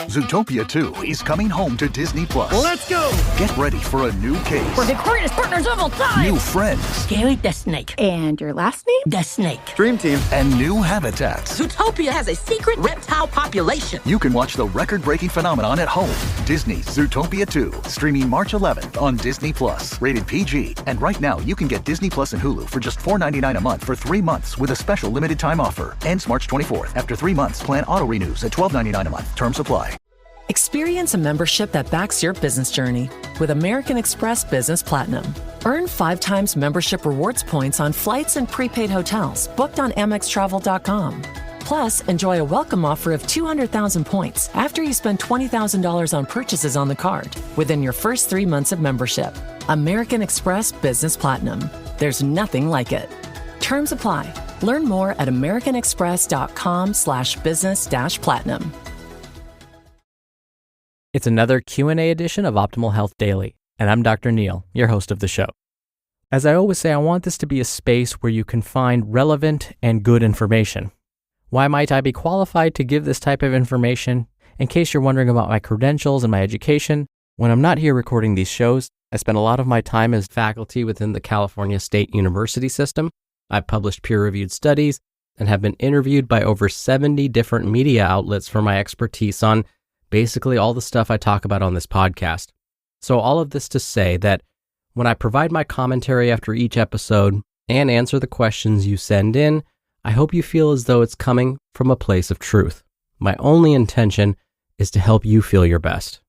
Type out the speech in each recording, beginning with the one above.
Zootopia 2 is coming home to Disney+. Let's go! Get ready for a new case. We're the greatest partners of all time! New friends. Scary the Snake. And your last name? The Snake. Dream Team. And new habitats. Zootopia has a secret reptile population. You can watch the record-breaking phenomenon at home. Disney's Zootopia 2, streaming March 11th on Disney+. Rated PG. And right now, you can get Disney Plus and Hulu for just $4.99 a month for 3 months with a special limited time offer. Ends March 24th. After 3 months, plan auto-renews at $12.99 a month. Terms apply. Experience a membership that backs your business journey with American Express Business Platinum. Earn 5 times membership rewards points on flights and prepaid hotels booked on AmexTravel.com. Plus, enjoy a welcome offer of 200,000 points after you spend $20,000 on purchases on the card within your first 3 months of membership. American Express Business Platinum. There's nothing like it. Terms apply. Learn more at americanexpress.com/business-platinum. It's another Q&A edition of Optimal Health Daily, and I'm Dr. Neal, your host of the show. As I always say, I want this to be a space where you can find relevant and good information. Why might I be qualified to give this type of information? In case you're wondering about my credentials and my education, when I'm not here recording these shows, I spend a lot of my time as faculty within the California State University system. I've published peer-reviewed studies and have been interviewed by over 70 different media outlets for my expertise on basically all the stuff I talk about on this podcast. So all of this to say that when I provide my commentary after each episode and answer the questions you send in, I hope you feel as though it's coming from a place of truth. My only intention is to help you feel your best.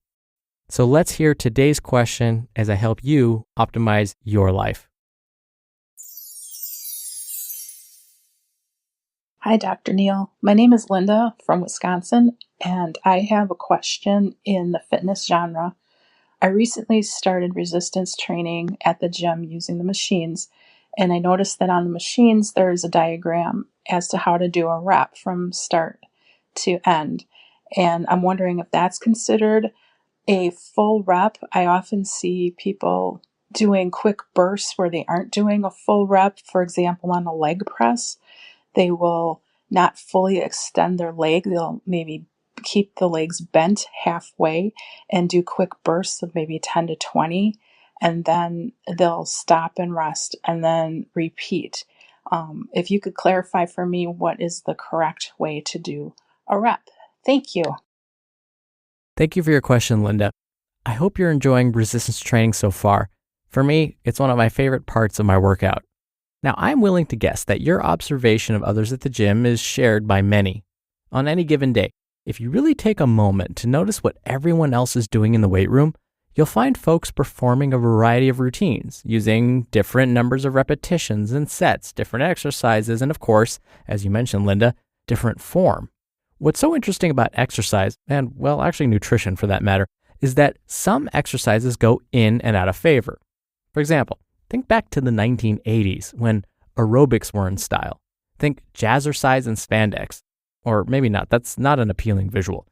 So let's hear today's question as I help you optimize your life. Hi, Dr. Neal. My name is Linda from Wisconsin, and I have a question in the fitness genre. I recently started resistance training at the gym using the machines, and I noticed that on the machines there's a diagram as to how to do a rep from start to end. And I'm wondering if that's considered a full rep. I often see people doing quick bursts where they aren't doing a full rep. For example, on a leg press, they will not fully extend their leg. They'll maybe keep the legs bent halfway and do quick bursts of maybe 10 to 20, and then they'll stop and rest and then repeat. If you could clarify for me what is the correct way to do a rep. Thank you. Thank you for your question, Linda. I hope you're enjoying resistance training so far. For me, it's one of my favorite parts of my workout. Now, I'm willing to guess that your observation of others at the gym is shared by many. On any given day, if you really take a moment to notice what everyone else is doing in the weight room, you'll find folks performing a variety of routines, using different numbers of repetitions and sets, different exercises, and of course, as you mentioned, Linda, different form. What's so interesting about exercise, and well, actually nutrition for that matter, is that some exercises go in and out of favor. For example, think back to the 1980s when aerobics were in style. Think jazzercise and spandex. Or maybe not, that's not an appealing visual.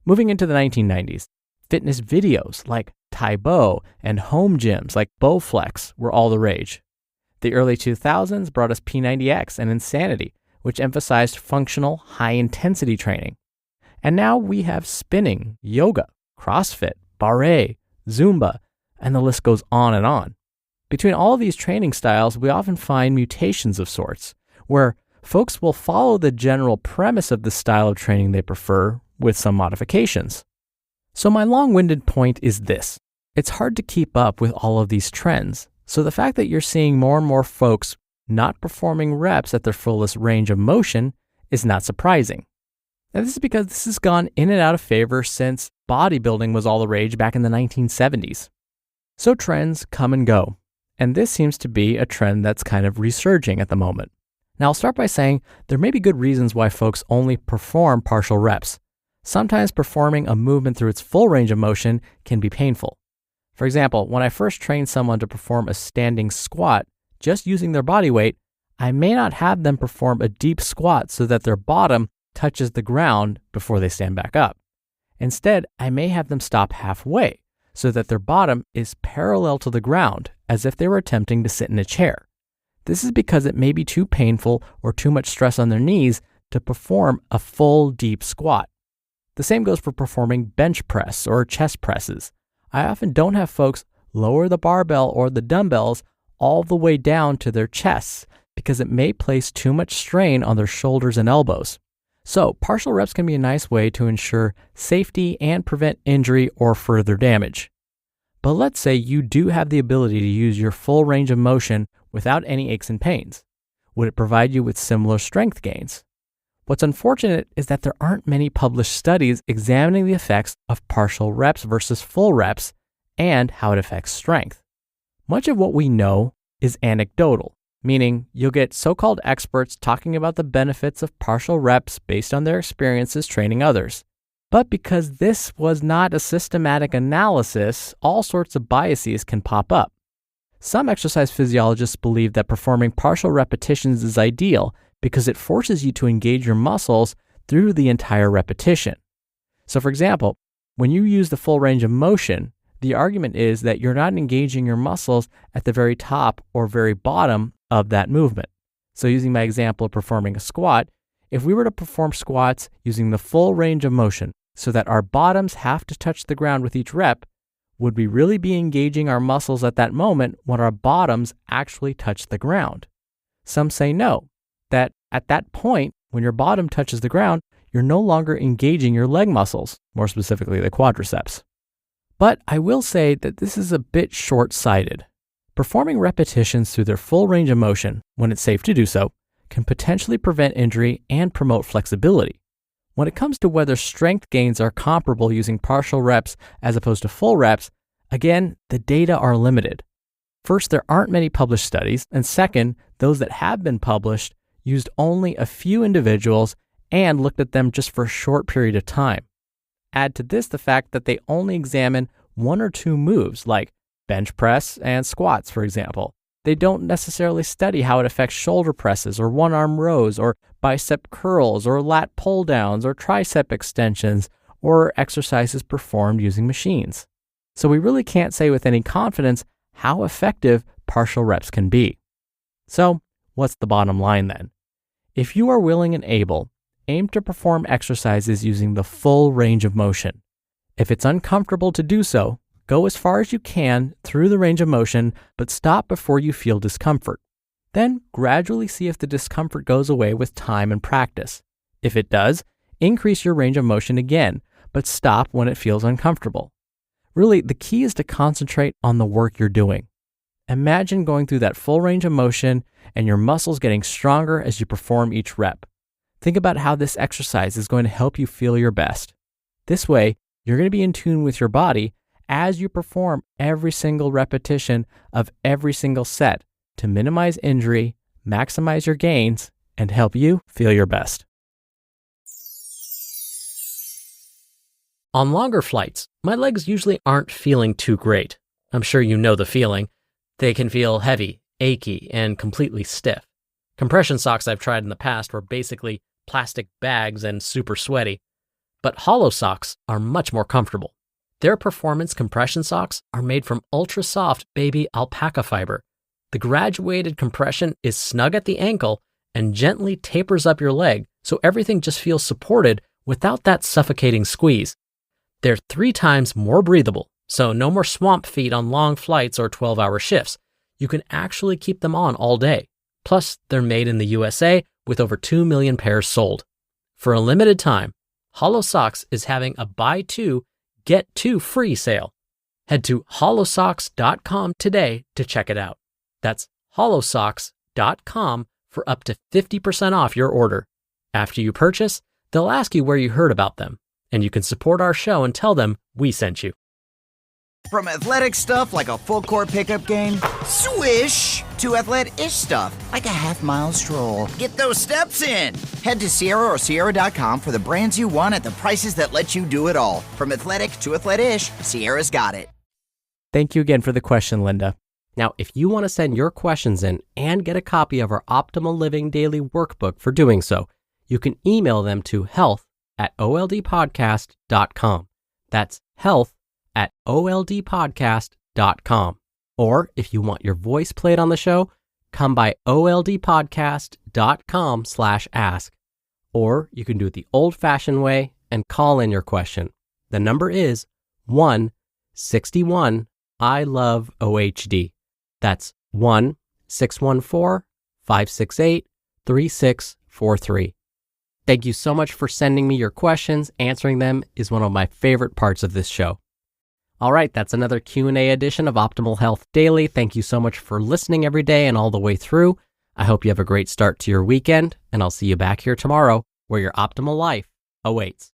Moving into the 1990s, fitness videos like Tae Bo and home gyms like Bowflex were all the rage. The early 2000s brought us P90X and Insanity, which emphasized functional, high-intensity training. And now we have spinning, yoga, CrossFit, barre, Zumba, and the list goes on and on. Between all of these training styles, we often find mutations of sorts, where folks will follow the general premise of the style of training they prefer with some modifications. So my long-winded point is this. It's hard to keep up with all of these trends. So the fact that you're seeing more and more folks not performing reps at their fullest range of motion is not surprising. And this is because this has gone in and out of favor since bodybuilding was all the rage back in the 1970s. So trends come and go. And this seems to be a trend that's kind of resurging at the moment. Now, I'll start by saying there may be good reasons why folks only perform partial reps. Sometimes performing a movement through its full range of motion can be painful. For example, when I first trained someone to perform a standing squat just using their body weight, I may not have them perform a deep squat so that their bottom touches the ground before they stand back up. Instead, I may have them stop halfway so that their bottom is parallel to the ground as if they were attempting to sit in a chair. This is because it may be too painful or too much stress on their knees to perform a full deep squat. The same goes for performing bench press or chest presses. I often don't have folks lower the barbell or the dumbbells all the way down to their chests because it may place too much strain on their shoulders and elbows. So partial reps can be a nice way to ensure safety and prevent injury or further damage. But let's say you do have the ability to use your full range of motion without any aches and pains. Would it provide you with similar strength gains? What's unfortunate is that there aren't many published studies examining the effects of partial reps versus full reps and how it affects strength. Much of what we know is anecdotal, meaning you'll get so-called experts talking about the benefits of partial reps based on their experiences training others. But because this was not a systematic analysis, all sorts of biases can pop up. Some exercise physiologists believe that performing partial repetitions is ideal because it forces you to engage your muscles through the entire repetition. So for example, when you use the full range of motion, the argument is that you're not engaging your muscles at the very top or very bottom of that movement. So using my example of performing a squat, if we were to perform squats using the full range of motion so that our bottoms have to touch the ground with each rep, would we really be engaging our muscles at that moment when our bottoms actually touch the ground? Some say no, that at that point, when your bottom touches the ground, you're no longer engaging your leg muscles, more specifically the quadriceps. But I will say that this is a bit short-sighted. Performing repetitions through their full range of motion, when it's safe to do so, can potentially prevent injury and promote flexibility. When it comes to whether strength gains are comparable using partial reps as opposed to full reps, again, the data are limited. First, there aren't many published studies, and second, those that have been published used only a few individuals and looked at them just for a short period of time. Add to this the fact that they only examine one or two moves like bench press and squats, for example. They don't necessarily study how it affects shoulder presses or one-arm rows or bicep curls or lat pull-downs or tricep extensions or exercises performed using machines. So we really can't say with any confidence how effective partial reps can be. So what's the bottom line then? If you are willing and able, aim to perform exercises using the full range of motion. If it's uncomfortable to do so, go as far as you can through the range of motion, but stop before you feel discomfort. Then gradually see if the discomfort goes away with time and practice. If it does, increase your range of motion again, but stop when it feels uncomfortable. Really, the key is to concentrate on the work you're doing. Imagine going through that full range of motion and your muscles getting stronger as you perform each rep. Think about how this exercise is going to help you feel your best. This way, you're going to be in tune with your body as you perform every single repetition of every single set to minimize injury, maximize your gains, and help you feel your best. On longer flights, my legs usually aren't feeling too great. I'm sure you know the feeling. They can feel heavy, achy, and completely stiff. Compression socks I've tried in the past were basically plastic bags and super sweaty. But hollow socks are much more comfortable. Their performance compression socks are made from ultra-soft baby alpaca fiber. The graduated compression is snug at the ankle and gently tapers up your leg so everything just feels supported without that suffocating squeeze. They're 3 times more breathable, so no more swamp feet on long flights or 12-hour shifts. You can actually keep them on all day. Plus, they're made in the USA with over 2 million pairs sold. For a limited time, Hollow Socks is having a buy 2, get 2 free sale. Head to hollowsocks.com today to check it out. That's hollowsocks.com for up to 50% off your order. After you purchase, they'll ask you where you heard about them, and you can support our show and tell them we sent you. From athletic stuff like a full court pickup game, swish, to athletic-ish stuff like a half-mile stroll. Get those steps in. Head to Sierra or Sierra.com for the brands you want at the prices that let you do it all. From athletic to athletic-ish, Sierra's got it. Thank you again for the question, Linda. Now, if you want to send your questions in and get a copy of our Optimal Living Daily Workbook for doing so, you can email them to health@oldpodcast.com. That's health@oldpodcast.com. Or if you want your voice played on the show, come by oldpodcast.com/ask. Or you can do it the old-fashioned way and call in your question. The number is 1-61-I-LOVE-OHD. That's 1-614-568-3643. Thank you so much for sending me your questions. Answering them is one of my favorite parts of this show. All right, that's another Q&A edition of Optimal Health Daily. Thank you so much for listening every day and all the way through. I hope you have a great start to your weekend, and I'll see you back here tomorrow where your optimal life awaits.